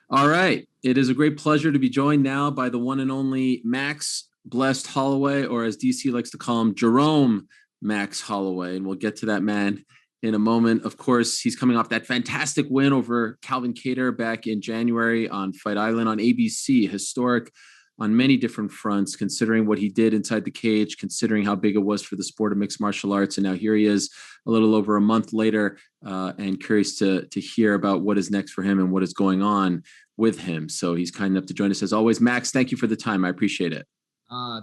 All right. It is a great pleasure to be joined now by the one and only Max Blessed Holloway, or as DC likes to call him, Jerome Max Holloway. And we'll get to that man in a moment. Of course, he's coming off that fantastic win over Calvin Kattar back in January on Fight Island on ABC. Historic on many different fronts, considering what he did inside the cage, considering how big it was for the sport of mixed martial arts. And now here he is a little over a month later, and curious to hear about what is next for him and what is going on with him. So he's kind enough to join us as always. Max, thank you for the time. I appreciate it.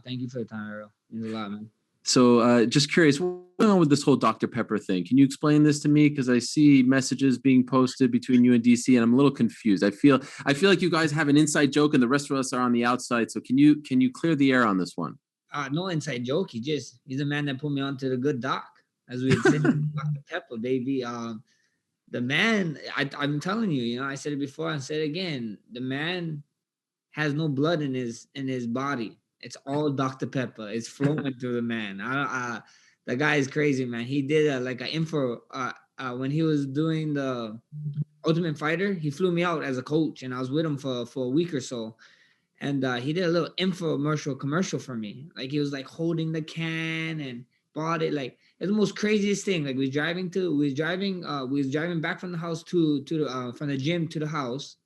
Thank you for the time, Ariel. It means a lot, man. So just curious, what's going on with this whole Dr. Pepper thing? Can you explain this to me? Because I see messages being posted between you and DC, and I'm a little confused. I feel like you guys have an inside joke, and the rest of us are on the outside. So can you clear the air on this one? No inside joke. He's the man that put me onto the good doc, as we had said, Dr. Pepper, baby. The man, I'm telling you, I said it before, I said it again. The man has no blood in his body. It's all Dr. Pepper. It's flowing through the man. The guy is crazy, man. He did an info when he was doing the Ultimate Fighter. He flew me out as a coach, and I was with him for a week or so. And he did a little commercial for me. Like, he was like holding the can and bought it. Like, it's the most craziest thing. Like, we was driving back from the house from the gym to the house.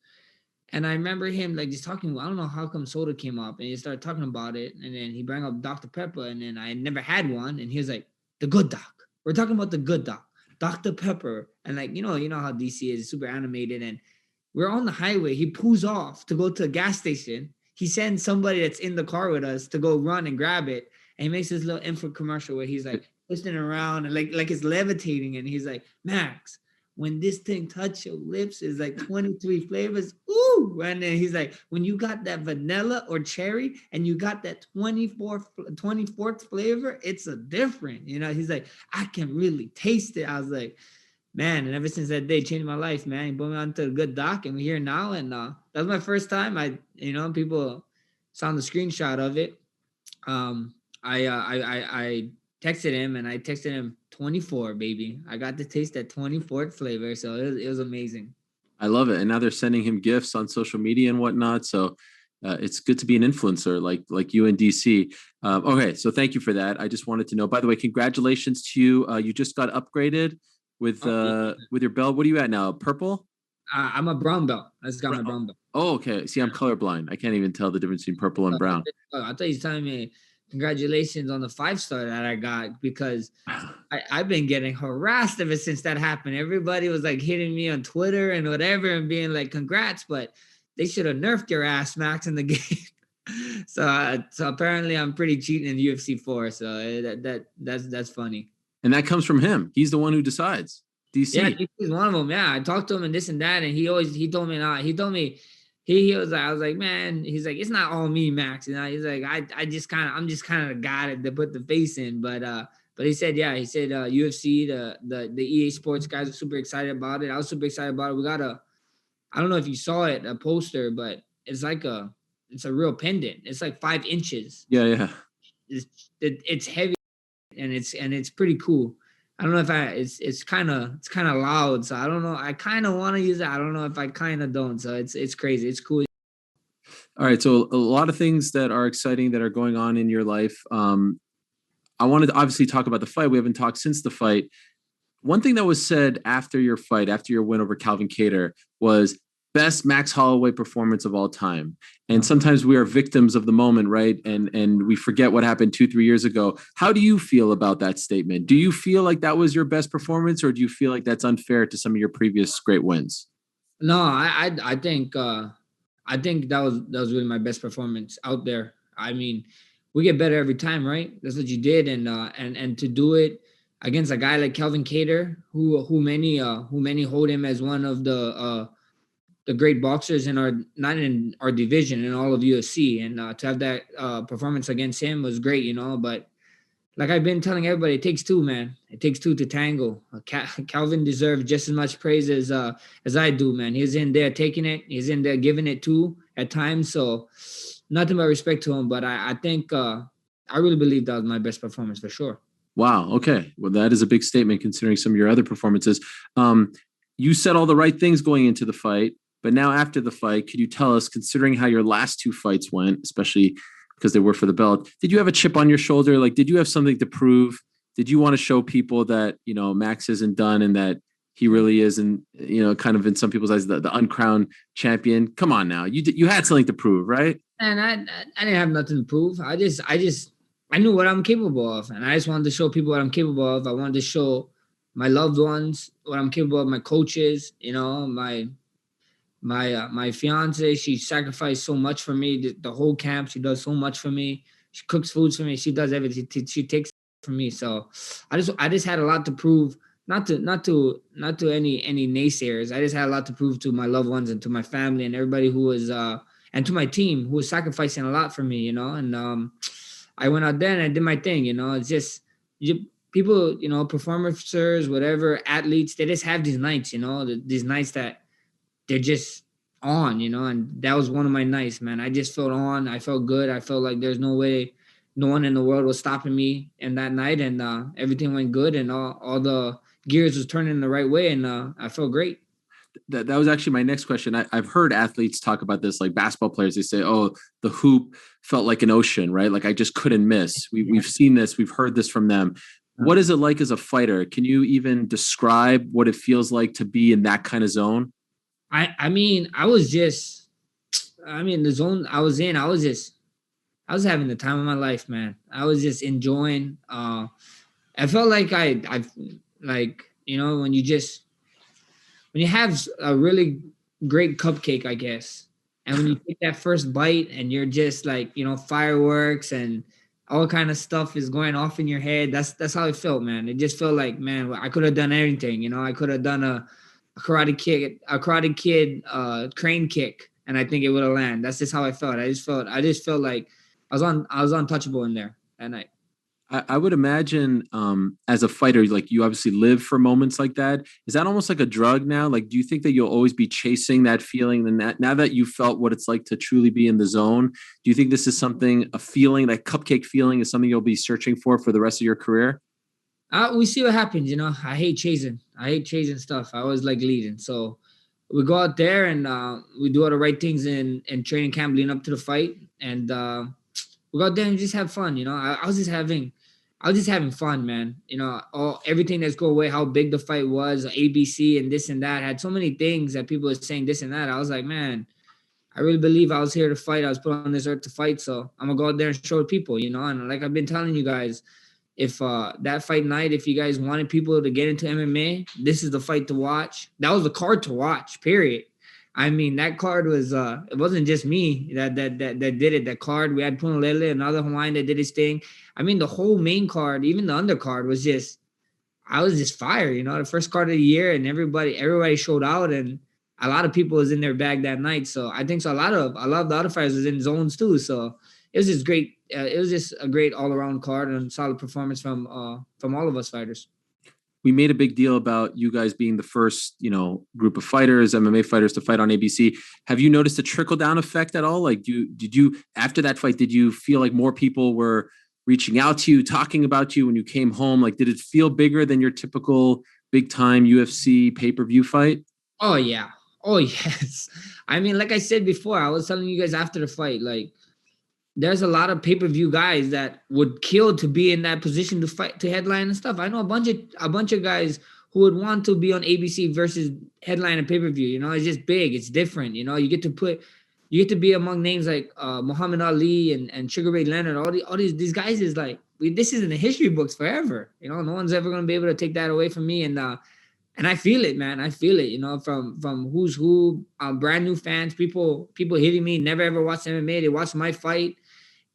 And I remember him like just talking. I don't know how come soda came up, and he started talking about it. And then he brought up Dr. Pepper, and then I never had one. And he was like, "The good doc. We're talking about the good doc, Dr. Pepper." And like, you know how DC is, super animated. And we're on the highway. He pulls off to go to a gas station. He sends somebody that's in the car with us to go run and grab it. And he makes this little info commercial where he's like twisting around and like it's levitating. And he's like, "Max, when this thing touch your lips, is like 23 flavors. Ooh." And then he's like, when you got that vanilla or cherry and you got that 24th flavor, it's a different, he's like, I can really taste it. I was like, man, and ever since that day, changed my life, man. He put me onto a good doc, and we're here now. And that was my first time. People saw the screenshot of it. I texted him, and I texted him 24, baby. I got to taste that 24th flavor, so it was amazing. I love it. And now they're sending him gifts on social media and whatnot. So it's good to be an influencer like you and DC. Okay, so thank you for that. I just wanted to know, by the way, congratulations to you. You just got upgraded with your belt. What are you at now? Purple? I'm a brown belt. I just got my brown belt. Oh, okay. See, I'm colorblind. I can't even tell the difference between purple and brown. I thought he's telling me congratulations on the 5-star that I got, because I've been getting harassed ever since that happened. Everybody was like hitting me on Twitter and whatever and being like, congrats, but they should have nerfed your ass, Max, in the game. So apparently I'm pretty cheating in UFC 4. So that's funny. And that comes from him. He's the one who decides. DC. Yeah, he's one of them. Yeah, I talked to him and this and that, and he told me. He was like, I was like, man, he's like, it's not all me, Max. He's like, I'm just kind of the guy that put the face in. But he said, UFC, the EA Sports guys are super excited about it. I was super excited about it. We got I don't know if you saw it, a poster, but it's a real pendant. It's like 5 inches. Yeah. It's heavy, and it's pretty cool. I don't know if it's kind of loud, so I don't know. I kind of want to use it. I don't know if I kind of don't. So it's crazy. It's cool. All right. So a lot of things that are exciting that are going on in your life. I wanted to obviously talk about the fight. We haven't talked since the fight. One thing that was said after your fight, after your win over Calvin Kattar, was best Max Holloway performance of all time. And sometimes we are victims of the moment, right? And we forget what happened 2-3 years ago. How do you feel about that statement? Do you feel like that was your best performance, or do you feel like that's unfair to some of your previous great wins? No, I think that was really my best performance out there. I mean, we get better every time, right? That's what you did, and to do it against a guy like Calvin Kattar, who many hold him as one of the great boxers not in our division, in all of UFC, and to have that performance against him was great, But like I've been telling everybody, it takes two, man. It takes two to tango. Calvin deserves just as much praise as I do, man. He's in there taking it. He's in there giving it too at times. So nothing but respect to him. But I think I really believe that was my best performance for sure. Wow. Okay. Well, that is a big statement considering some of your other performances. You said all the right things going into the fight, But now after the fight, could you tell us, considering how your last two fights went, especially because they were for the belt, did you have a chip on your shoulder? Like, did you have something to prove? Did you want to show people that, Max isn't done and that he really is, and kind of in some people's eyes, the uncrowned champion? Come on now, you had something to prove, right? And I didn't have nothing to prove. I knew what I'm capable of, and I just wanted to show people what I'm capable of. I wanted to show my loved ones what I'm capable of, my coaches, my fiance. She sacrificed so much for me. The whole camp, she does so much for me. She cooks foods for me. She does everything. She takes from me. So I just had a lot to prove. Not to any naysayers. I just had a lot to prove to my loved ones and to my family and everybody who was and to my team who was sacrificing a lot for me. And I went out there and I did my thing. It's just people, performers, whatever, athletes. They just have these nights. These nights that they're just on. And that was one of my nights, man. I just felt on. I felt good. I felt like there's no way. No one in the world was stopping me in that night, and everything went good, and all the gears was turning the right way, and I felt great. That was actually my next question. I've heard athletes talk about this, like basketball players. They say, "Oh, the hoop felt like an ocean, right? Like I just couldn't miss." We've seen this. We've heard this from them. What is it like as a fighter? Can you even describe what it feels like to be in that kind of zone? The zone I was in, I was having the time of my life, man. I was just enjoying. I felt like I when you have a really great cupcake, I guess, and when you take that first bite and you're just like, fireworks and all kind of stuff is going off in your head. That's how it felt, man. It just felt like, man, I could have done everything. I could have done a Karate Kid crane kick, and I think it would have landed. That's just how I felt. I just felt like I was untouchable in there that night. I would imagine as a fighter, like you obviously live for moments like that. Is that almost like a drug now? Like, do you think that you'll always be chasing that feeling? And that now that you felt what it's like to truly be in the zone, do you think this is a feeling, that cupcake feeling is something you'll be searching for the rest of your career? We see what happens. I hate chasing. Stuff. I always like leading. So we go out there and we do all the right things in training camp leading up to the fight. And we go out there and just have fun. I was just having fun, man. Everything that's go away, how big the fight was, ABC and this and that, had so many things that people were saying this and that. I was like, man, I really believe I was here to fight. I was put on this earth to fight. So I'm gonna go out there and show people, and like I've been telling you guys, if that fight night, if you guys wanted people to get into MMA, this is the fight to watch. That was the card to watch, period. I mean, that card was it wasn't just me that did it. That card, we had Punalele, another Hawaiian that did his thing. I mean, the whole main card, even the undercard, was just, I was just fire, the first card of the year, and everybody showed out, and a lot of people was in their bag that night. So I think so. A lot of the other fighters was in zones too. So it was just great. It was just a great all around card and solid performance from all of us fighters. We made a big deal about you guys being the first, group of fighters, MMA fighters, to fight on ABC. Have you noticed a trickle down effect at all? Like, did you after that fight, did you feel like more people were reaching out to you, talking about you when you came home? Like, did it feel bigger than your typical big time UFC pay-per-view fight? Oh yeah. Oh yes. I mean, like I said before, I was telling you guys after the fight, like, there's a lot of pay-per-view guys that would kill to be in that position to fight, to headline and stuff. I know a bunch of guys who would want to be on ABC versus headline and pay-per-view. It's just big. It's different. You get to be among names like Muhammad Ali and Sugar Ray Leonard. All these guys is like, this is in the history books forever. No one's ever going to be able to take that away from me. And I feel it, man. I feel it, from who's who, brand new fans, people hitting me, never ever watched MMA. They watch my fight.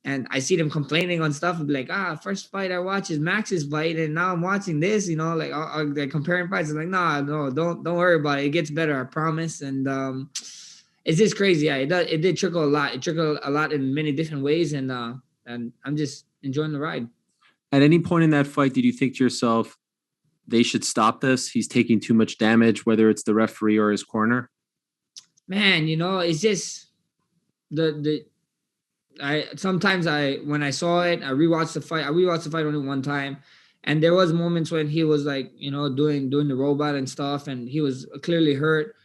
And I see them complaining on stuff and be like, first fight I watch is Max's fight, and now I'm watching this, they're comparing fights. I'm like, no, don't worry about it. It gets better, I promise. And it's just crazy. Yeah, it did trickle a lot. It trickled a lot in many different ways, and I'm just enjoying the ride. At any point in that fight, did you think to yourself, they should stop this? He's taking too much damage, whether it's the referee or his corner? Man, it's just when I saw it, I rewatched the fight. I rewatched the fight only one time, and there was moments when he was like, doing the robot and stuff, and he was clearly hurt.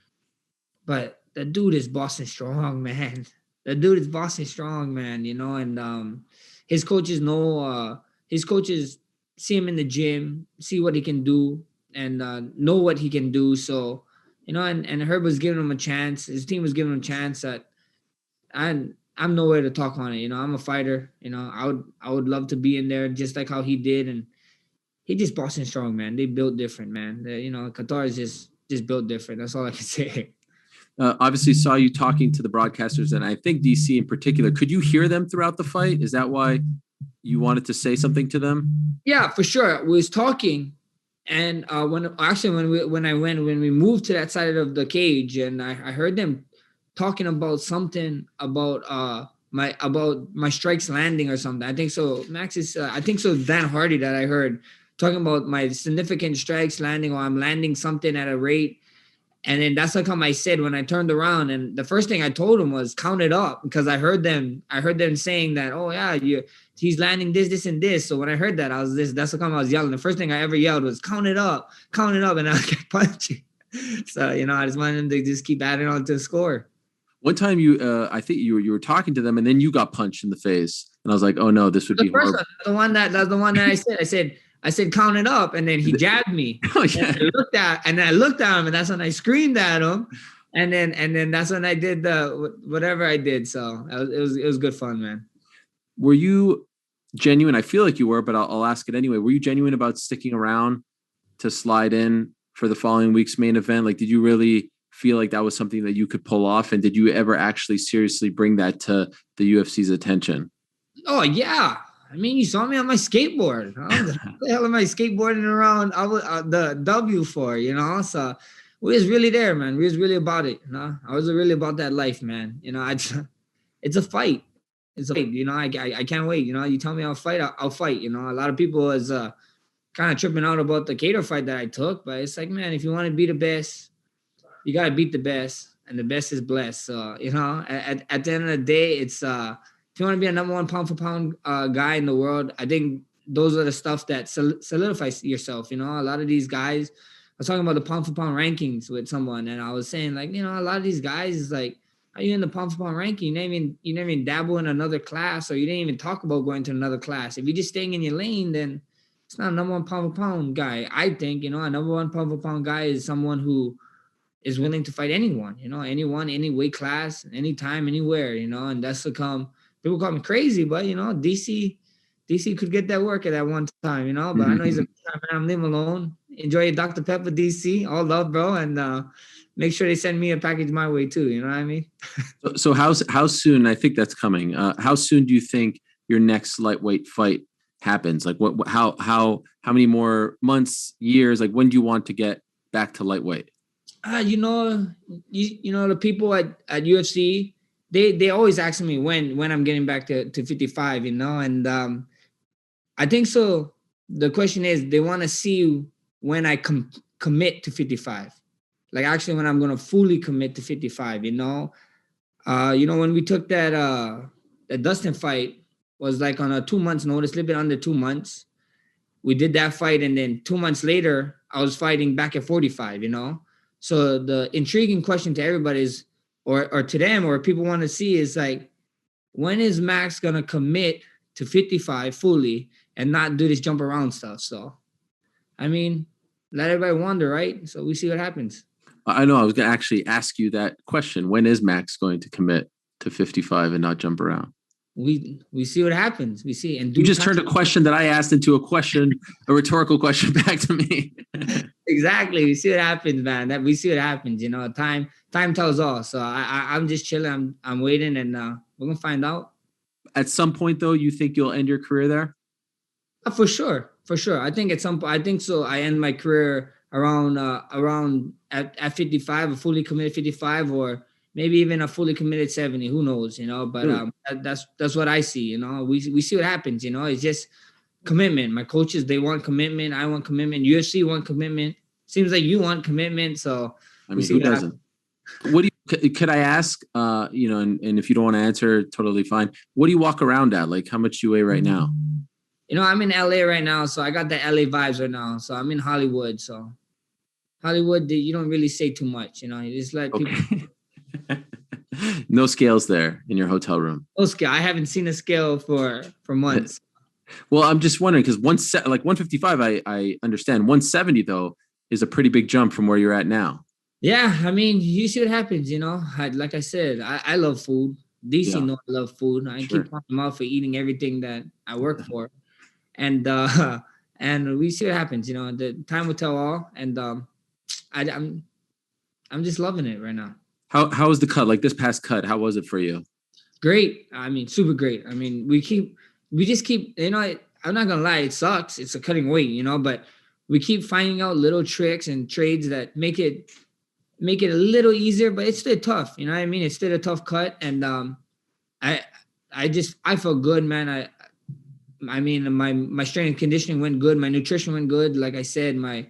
But the dude is Boston strong, man. The dude is Boston strong, man. And his coaches know. His coaches see him in the gym, see what he can do, and know what he can do. So, and Herb was giving him a chance. His team was giving him a chance. That I'm nowhere to talk on it. I'm a fighter. I would love to be in there just like how he did, and he just Boston strong, man. They built different, man. Qatar is just built different. That's all I can say. Obviously saw you talking to the broadcasters, and I think DC in particular. Could you hear them throughout the fight? Is that why you wanted to say something to them? Yeah, for sure. We was talking, and when we moved to that side of the cage, and I heard them talking about something about my strikes landing or something. I think so. Max is I think so. Dan Hardy that I heard talking about my significant strikes landing, or I'm landing something at a rate. And then that's like how I said when I turned around, and the first thing I told him was count it up, because I heard them saying that, oh yeah, he's landing this and this. So when I heard that, that's how I was yelling. The first thing I ever yelled was count it up, and I kept punching. So I just wanted him to just keep adding on to the score. One time I think you were talking to them, and then you got punched in the face, and I was like, oh no, this would be horrible. That's the one that I said count it up, and then he jabbed me. Oh, yeah. And I looked at him, and that's when I screamed at him, and then that's when I did the whatever I did. So it was good fun, man. Were you genuine? I feel like you were, but I'll ask it anyway. Were you genuine about sticking around to slide in for the following week's main event? Like, did you really feel like that was something that you could pull off? And did you ever actually seriously bring that to the UFC's attention? Oh yeah. I mean, you saw me on my skateboard. What the hell am I skateboarding around the W for, So we was really there, man. We was really about it, I was really about that life, man. It's a fight. It's a fight, I can't wait. You tell me I'll fight, I'll fight. A lot of people is kind of tripping out about the Kattar fight that I took, but it's like, man, if you want to be the best, you got to beat the best, and the best is blessed. So, at the end of the day, it's if you want to be a number one pound for pound guy in the world, I think those are the stuff that solidifies yourself. A lot of these guys, I was talking about the pound for pound rankings with someone, and I was saying, like, a lot of these guys is like, are you in the pound for pound ranking? You never even dabble in another class, or you didn't even talk about going to another class. If you're just staying in your lane, then it's not a number one pound for pound guy. I think, a number one pound for pound guy is someone who is willing to fight anyone, anyone, any weight class, anytime, anywhere, and that's become. People call me crazy, but DC could get that work at that one time, But I know he's a man. I'm leave him alone. Enjoy your Dr. Pepper, DC. All love, bro, and make sure they send me a package my way too. You know what I mean? So how soon? I think that's coming. How soon do you think your next lightweight fight happens? Like how many more months, years? Like when do you want to get back to lightweight? The people at UFC. They always ask me when I'm getting back to 55, and I think so. The question is, they want to see when I commit to 55, like actually when I'm going to fully commit to 55. When we took that Dustin fight was like on a 2 months notice, a little bit under 2 months. We did that fight, and then 2 months later, I was fighting back at 45. So the intriguing question to everybody is, or to them, or people want to see, is like, when is Max going to commit to 55 fully and not do this jump around stuff? So, I mean, let everybody wonder, right? So we see what happens. I know I was going to actually ask you that question. When is Max going to commit to 55 and not jump around? We see what happens. We see. And you just turned a question that I asked into a rhetorical question back to me. Exactly. We see what happens, man. We see what happens. Time tells all. So I'm just chilling. I'm waiting, and we're gonna find out. At some point, though, you think you'll end your career there? For sure. I think at some point. I think so. I end my career around at 55, a fully committed 55, or maybe even a fully committed 70. Who knows? But that's what I see. We see what happens. It's just commitment. My coaches, they want commitment. I want commitment. UFC want commitment. Seems like you want commitment. So I mean, who doesn't? Could I ask? And if you don't want to answer, totally fine. What do you walk around at? Like, how much you weigh right now? I'm in LA right now, so I got the LA vibes right now. So I'm in Hollywood. So Hollywood, you don't really say too much. You just let people. No scales there in your hotel room. No scale. I haven't seen a scale for months. Well, I'm just wondering because like 155, I understand. 170 though is a pretty big jump from where you're at now. Yeah, I mean, you see what happens, you know. Like I said, I love food. DC know I love food. I keep calling them out for eating everything that I work for, and and we see what happens. You know, the time will tell all. And I'm just loving it right now. How was the cut? Like this past cut, how was it for you? Great. I mean, super great. I mean, we just keep, you know, I'm not gonna lie, it sucks. It's a cutting weight, you know, but we keep finding out little tricks and trades that make it a little easier, but it's still tough. You know what I mean? It's still a tough cut. And I felt good, man. I mean, my strength and conditioning went good. My nutrition went good. Like I said, my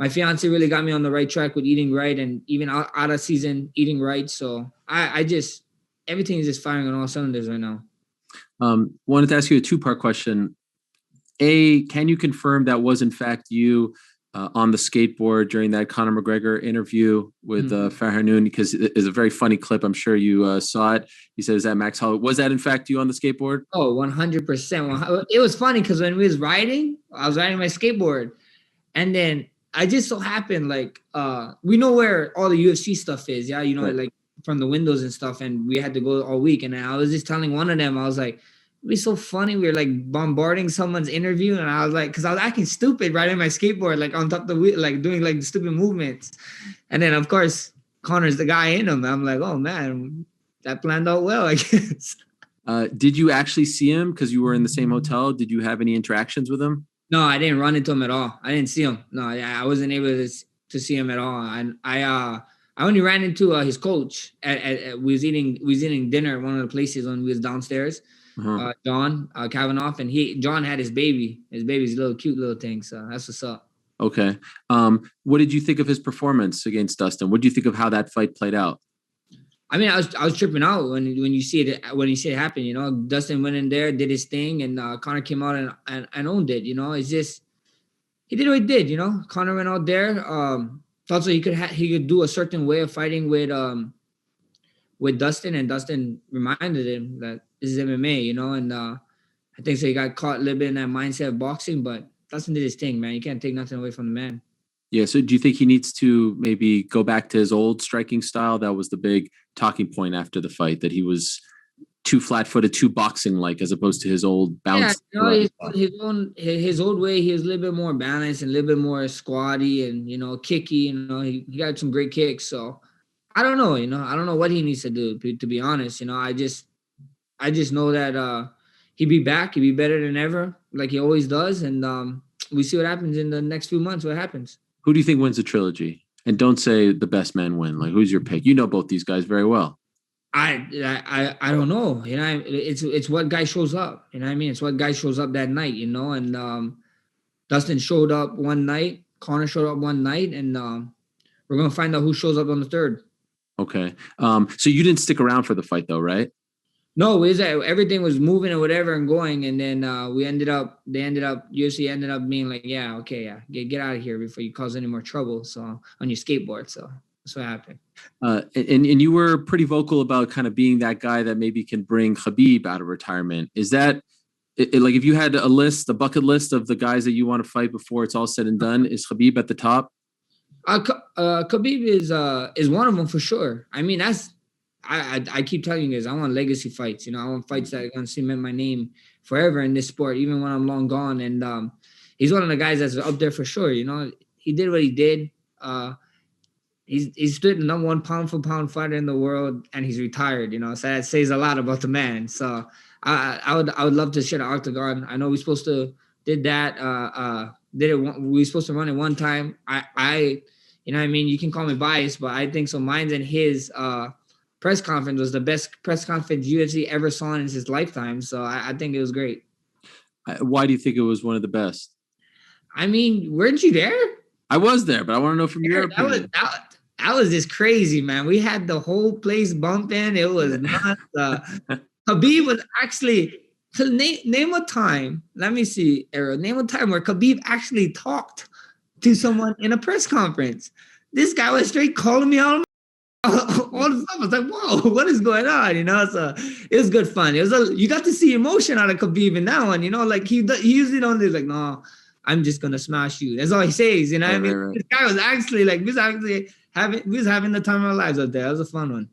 fiance really got me on the right track with eating right, and even out of season eating right. So I just, everything is just firing on all cylinders right now. Wanted to ask you a two-part question. A, can you confirm that was in fact you on the skateboard during that Conor McGregor interview with Farhanoun? Because it's a very funny clip. I'm sure you saw it. He says that Max Holloway. Was that in fact you on the skateboard? Oh, 100%. It was funny because when we was riding, I was riding my skateboard, and then I just so happened, like, we know where all the UFC stuff is, yeah, you know, like from the windows and stuff, and we had to go all week. And I was just telling one of them, I was like, it'd be so funny. We were like bombarding someone's interview, and I was like, because I was acting stupid riding my skateboard, like on top of the wheel, like doing like stupid movements. And then of course Connor's the guy in him. I'm like, oh man, that planned out well, I guess. Did you actually see him because you were in the same hotel? Did you have any interactions with him? No, I didn't run into him at all. I didn't see him. No, I wasn't able to see him at all. And I only ran into his coach at we was eating dinner at one of the places when we was downstairs. John Kavanaugh, and John had his baby. His baby's a little cute little thing. So that's what's up. Okay. What did you think of his performance against Dustin? What do you think of how that fight played out? I mean, I was tripping out when you see it happen. You know, Dustin went in there, did his thing, and Conor came out and owned it. You know, it's just he did what he did. You know, Conor went out there. Thought so he could do a certain way of fighting with Dustin, and Dustin reminded him that this is MMA. You know, and I think so he got caught a little bit in that mindset of boxing, but Dustin did his thing, man. You can't take nothing away from the man. Yeah. So do you think he needs to maybe go back to his old striking style? That was the big talking point after the fight, that he was too flat-footed, too boxing-like, as opposed to his old bounce. Yeah, you know, his old way, he was a little bit more balanced and a little bit more squatty and, you know, kicky. You know, he got some great kicks. So I don't know, you know, I don't know what he needs to do, to be honest. You know, I just know that he'd be back. He'd be better than ever, like he always does. And we see what happens in the next few months, what happens. Who do you think wins the trilogy? And don't say the best men win. Like, who's your pick? You know both these guys very well. I don't know. You know, it's what guy shows up. You know what I mean? It's what guy shows up that night, you know. And Dustin showed up one night. Conor showed up one night. And we're going to find out who shows up on the third. Okay. So you didn't stick around for the fight, though, right? No, everything was moving or whatever and going, and then UFC ended up being like, yeah, okay, yeah, get out of here before you cause any more trouble. So on your skateboard, so that's what happened. And you were pretty vocal about kind of being that guy that maybe can bring Khabib out of retirement. Is that like if you had a bucket list of the guys that you want to fight before it's all said and done? Is Khabib at the top? Khabib is one of them for sure. I mean, I keep telling you guys, I want legacy fights. You know, I want fights that are going to cement my name forever in this sport, even when I'm long gone. And he's one of the guys that's up there for sure. You know, he did what he did. He's stood the number one pound for pound fighter in the world, and he's retired. You know, so that says a lot about the man. So I would love to share the octagon. I know we're supposed to did that. We were supposed to run it one time. I you know what I mean? You can call me biased, but I think so. Mine's and his press conference was the best press conference UFC ever saw in his lifetime. So I think it was great. Why do you think it was one of the best? I mean, weren't you there? I was there, but I want to know from your opinion. That was just crazy, man. We had the whole place bumping. It was nuts. Khabib was actually, name a time. Let me see, Ariel. Name a time where Khabib actually talked to someone in a press conference. This guy was straight calling me out. all the stuff. I was like, whoa, what is going on? So it was good fun. You got to see emotion out of Khabib in that one. Like he usually don't do like, no, I'm just gonna smash you. That's all he says. Right, I mean, right. This guy was actually like, we was having the time of our lives out there. It was a fun one.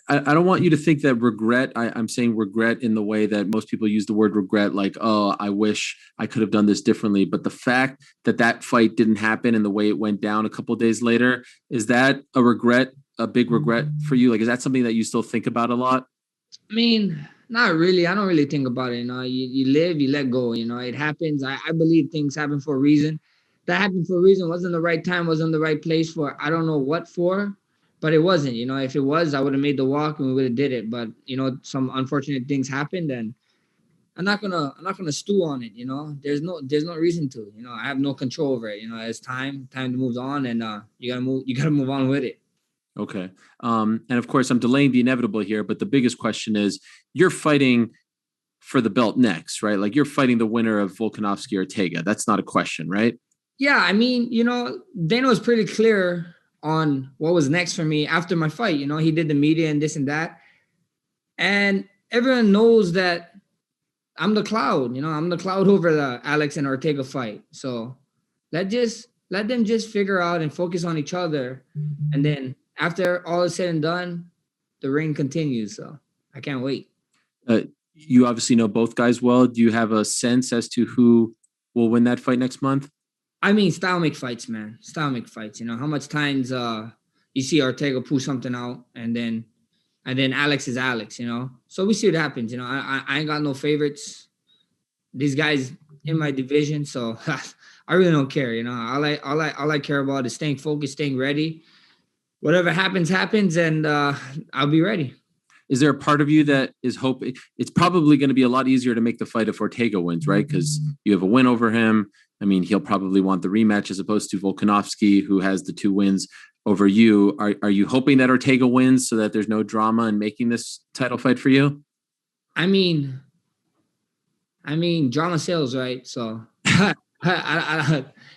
I don't want you to think that regret. I'm saying regret in the way that most people use the word regret, like, oh, I wish I could have done this differently. But the fact that fight didn't happen and the way it went down a couple of days later, is that a regret, a big regret for you? Like, is that something that you still think about a lot? I mean, not really. I don't really think about it. You live, you let go. It happens. I believe things happen for a reason. That happened for a reason. Wasn't the right time. Wasn't the right place for. I don't know what for. But it wasn't, if it was, I would have made the walk and we would have did it. But, some unfortunate things happened and I'm not gonna stew on it. There's no reason to, I have no control over it. It's time to move on and you gotta move on with it. Okay. And of course I'm delaying the inevitable here, but the biggest question is you're fighting for the belt next, right? Like you're fighting the winner of Volkanovski Ortega. That's not a question, right? Yeah. I mean, Dana was pretty clear on what was next for me after my fight. He did the media and this and that. And everyone knows that I'm the cloud, I'm the cloud over the Alex and Ortega fight. So let them just figure out and focus on each other. And then after all is said and done, the ring continues. So I can't wait. You obviously know both guys well. Do you have a sense as to who will win that fight next month? I mean, style make fights, man. Style make fights. How much times you see Ortega pull something out and then Alex is Alex, So we see what happens. I ain't got no favorites. These guys in my division, so I really don't care. All I care about is staying focused, staying ready. Whatever happens, and I'll be ready. Is there a part of you that is hoping it's probably going to be a lot easier to make the fight if Ortega wins, right? Because you have a win over him. I mean, he'll probably want the rematch as opposed to Volkanovski, who has the 2 wins over you. Are you hoping that Ortega wins so that there's no drama in making this title fight for you? I mean, drama sells, right? So, I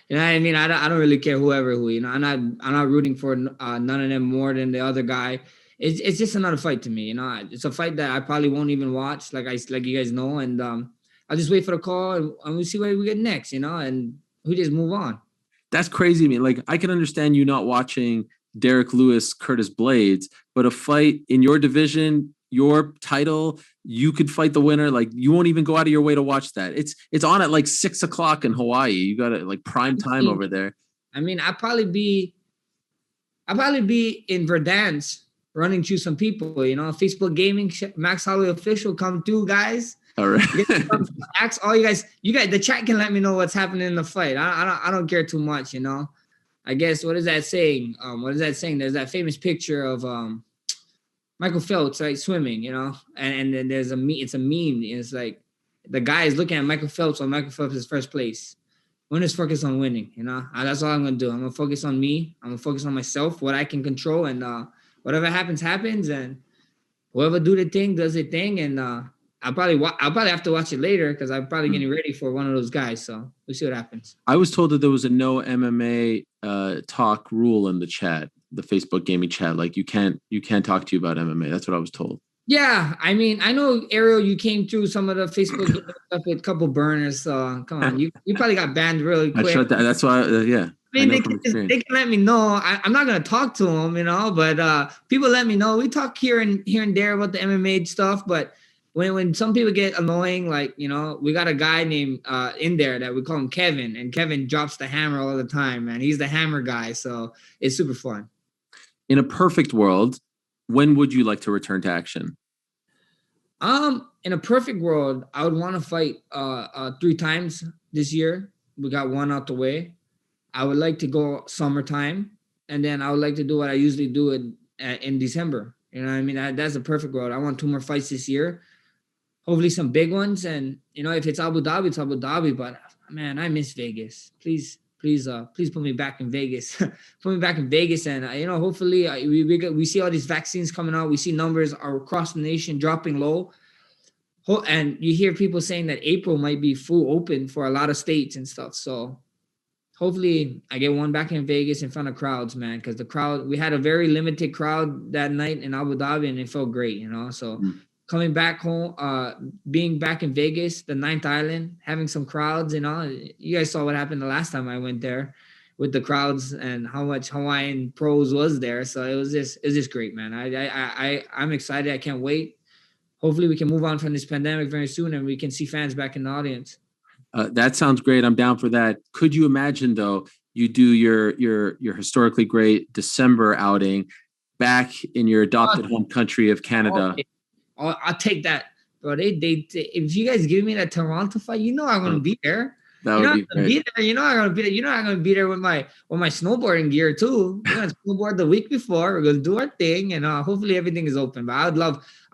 don't really care who. I'm not rooting for none of them more than the other guy. It's just another fight to me. It's a fight that I probably won't even watch, like you guys know, and I'll just wait for the call and we'll see what we get next, and we just move on. That's crazy to me. Like, I can understand you not watching Derek Lewis, Curtis Blades, but a fight in your division, your title, you could fight the winner. Like, you won't even go out of your way to watch that. It's on at like 6:00 in Hawaii. You got it like prime time over there. I mean, I'll probably be in Verdansk running through some people, Facebook Gaming, Max Holloway official, come through, guys. All right. Ask all you guys, the chat can let me know what's happening in the fight. I don't care too much, I guess, what is that saying? There's that famous picture of Michael Phelps, right, swimming, and then there's it's a meme. It's like the guy is looking at Michael Phelps while Michael Phelps is first place. Winners focus on winning, that's all I'm gonna do. I'm gonna focus on me. I'm gonna focus on myself, what I can control, and whatever happens, and whoever do the thing does the thing, and I'll probably have to watch it later because I'm probably getting ready for one of those guys. So we'll see what happens. I was told that there was a no MMA talk rule in the chat, the Facebook gaming chat. Like you can't talk to you about MMA. That's what I was told. Yeah, I mean, I know, Ariel, you came through some of the Facebook stuff with a couple burners. So come on, you probably got banned really quick. That's why, yeah. I mean, they can let me know. I'm not gonna talk to them, but people let me know. We talk here and there about the MMA stuff, but when some people get annoying, like, we got a guy named in there that we call him Kevin, and Kevin drops the hammer all the time, man. He's the hammer guy, so it's super fun. In a perfect world, when would you like to return to action? In a perfect world, I would want to fight 3 times this year. We got 1 out the way. I would like to go summertime, and then I would like to do what I usually do in December. That's a perfect world. I want 2 more fights this year. Hopefully some big ones. And, if it's Abu Dhabi, it's Abu Dhabi. But, man, I miss Vegas. Please put me back in Vegas. Put me back in Vegas. And, hopefully we see all these vaccines coming out. We see numbers are across the nation dropping low. And you hear people saying that April might be full open for a lot of states and stuff. So hopefully I get one back in Vegas in front of crowds, man. Because we had a very limited crowd that night in Abu Dhabi, and it felt great, you know. So coming back home, being back in Vegas, the ninth island, having some crowds, you know. You guys saw what happened the last time I went there with the crowds and how much Hawaiian pros was there. So it was just great, man. I'm excited. I can't wait. Hopefully we can move on from this pandemic very soon and we can see fans back in the audience. That sounds great. I'm down for that. Could you imagine though, you do your historically great December outing back in your adopted home country of Canada? I'll take that, bro. They if you guys give me that Toronto fight, you know I'm gonna be there. That would be great. You know I'm gonna be there. You know I'm gonna be there with my snowboarding gear too. We're gonna snowboard the week before. We're gonna do our thing, and hopefully everything is open. But I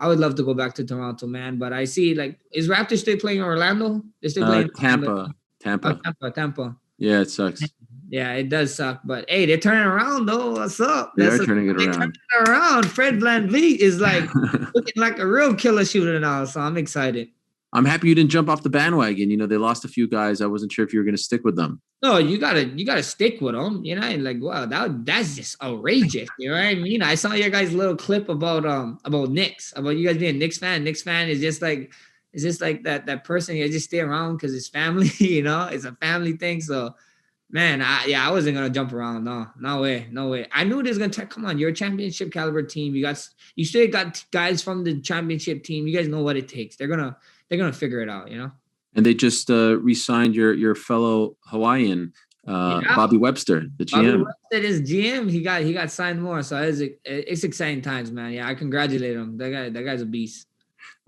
would love to go back to Toronto, man. But I see, like, is Raptors still playing in Orlando? They're still playing Tampa. Tampa. Yeah, it sucks. Yeah, it does suck. But hey, they're turning around though. What's up? They're turning it around. Fred VanVleet is like looking like a real killer shooter now. So I'm excited. I'm happy you didn't jump off the bandwagon. You know, they lost a few guys. I wasn't sure if you were going to stick with them. No, you gotta stick with them. You know, like, wow, that's just outrageous. You know what I mean? I saw your guys' little clip about Knicks, about you guys being a Knicks fan. Knicks fan is just like that person you just stay around because it's family. You know, it's a family thing. So, man, I wasn't gonna jump around. No way. I knew this was gonna come on. You're a championship caliber team. You still got guys from the championship team. You guys know what it takes. They're gonna figure it out, you know. And they just re-signed your fellow Hawaiian, Bobby Webster, the GM. Bobby Webster is GM. He got signed more, so it's exciting times, man. Yeah, I congratulate him. That guy's a beast.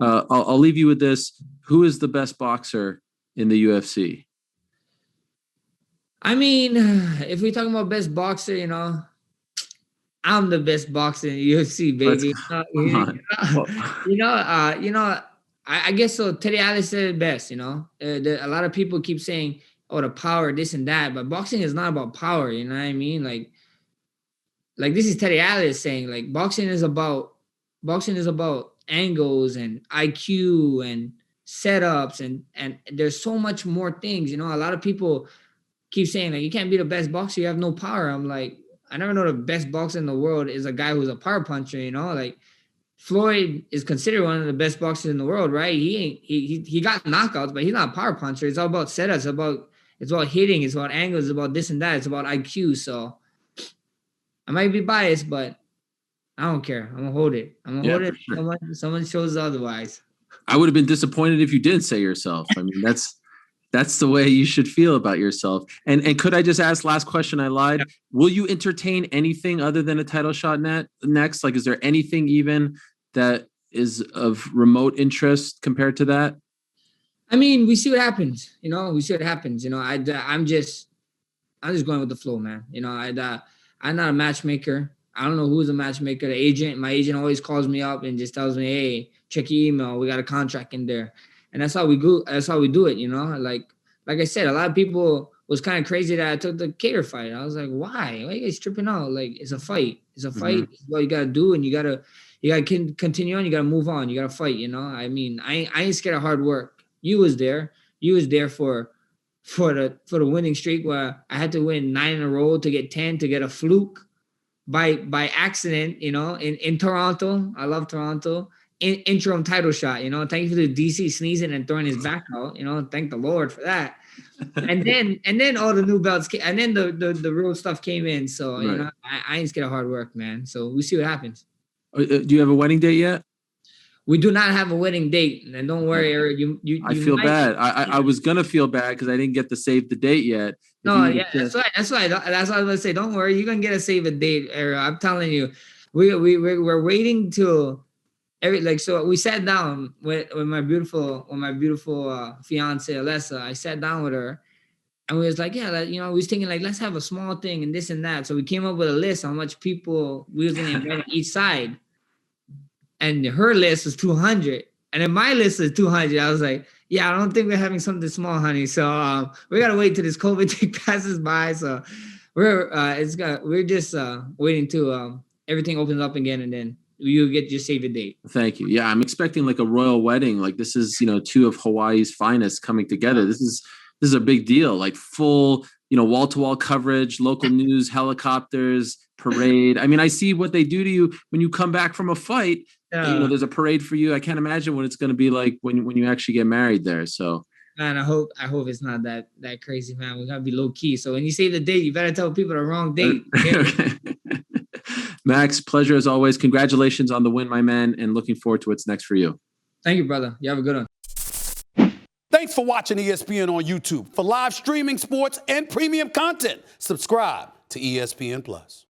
I'll leave you with this. Who is the best boxer in the UFC? I mean, if we're talking about best boxer, you know, I'm the best boxer in the UFC, baby. You know. I guess so. Teddy Atlas said it best, you know. A lot of people keep saying, "Oh, the power, this and that," but boxing is not about power. You know what I mean? Like this is Teddy Atlas saying, like, boxing is about angles and IQ and setups and there's so much more things. You know, a lot of people keep saying, like, you can't be the best boxer, you have no power. I'm like, I never know the best boxer in the world is a guy who's a power puncher. You know, like, Floyd is considered one of the best boxers in the world, right? He got knockouts, but he's not a power puncher. It's all about setups. It's about hitting. It's about angles. It's about this and that. It's about IQ. So I might be biased, but I don't care. I'm gonna hold it. Hold it. Sure. Someone shows otherwise. I would have been disappointed if you didn't say yourself. I mean, that's the way you should feel about yourself. And could I just ask, last question, I lied. Yeah. Will you entertain anything other than a title shot next? Like, is there anything even that is of remote interest compared to that? I mean, we see what happens. You know, I'm just going with the flow, man. You know, I'm not a matchmaker. I don't know who's a matchmaker. My agent always calls me up and just tells me, hey, check your email. We got a contract in there. And that's how we do it, you know. Like I said, a lot of people was kind of crazy that I took the Kattar fight. I was like, why? Why are you guys tripping out? Like, it's a fight. It's a fight. Mm-hmm. It's what you gotta do, and you gotta continue on. You gotta move on. You gotta fight. You know. I mean, I ain't scared of hard work. You was there for the winning streak where I had to win 9 in a row to get 10 to get a fluke by accident. You know, in Toronto. I love Toronto. Interim title shot, you know. Thank you for the DC sneezing and throwing his back out, you know. Thank the Lord for that. And then all the new belts came, and then the real stuff came in. So right. You know, I ain't scared of hard work, man. So we see what happens. Do you have a wedding date yet? We do not have a wedding date, and don't worry, Eric. I feel bad. I was gonna feel bad because I didn't get to save the date yet. That's why I was gonna say. Don't worry, you're gonna get a save a date, Eric. I'm telling you, we're waiting till. So we sat down with my beautiful fiance Alessa. I sat down with her, and we was like, yeah, you know, we was thinking like, let's have a small thing and this and that. So we came up with a list on how much people we was gonna invite on each side, and her list was 200, and then my list was 200. I was like, yeah, I don't think we're having something small, honey. So we gotta wait till this COVID thing passes by. So we're just waiting till everything opens up again, and then. You get your save a date. Thank you. Yeah, I'm expecting like a royal wedding. Like, this is, you know, 2 of Hawaii's finest coming together. This is a big deal. Like, full wall-to-wall coverage, local news, helicopters, parade. I mean, I see what they do to you when you come back from a fight. There's a parade for you. I can't imagine what it's going to be like when you actually get married there. So, man, I hope it's not that crazy, man. We gotta be low key. So when you say the date, you better tell people the wrong date. Okay. Max, pleasure as always. Congratulations on the win, my man, and looking forward to what's next for you. Thank you, brother. You have a good one. Thanks for watching ESPN on YouTube. For live streaming, sports, and premium content, subscribe to ESPN+.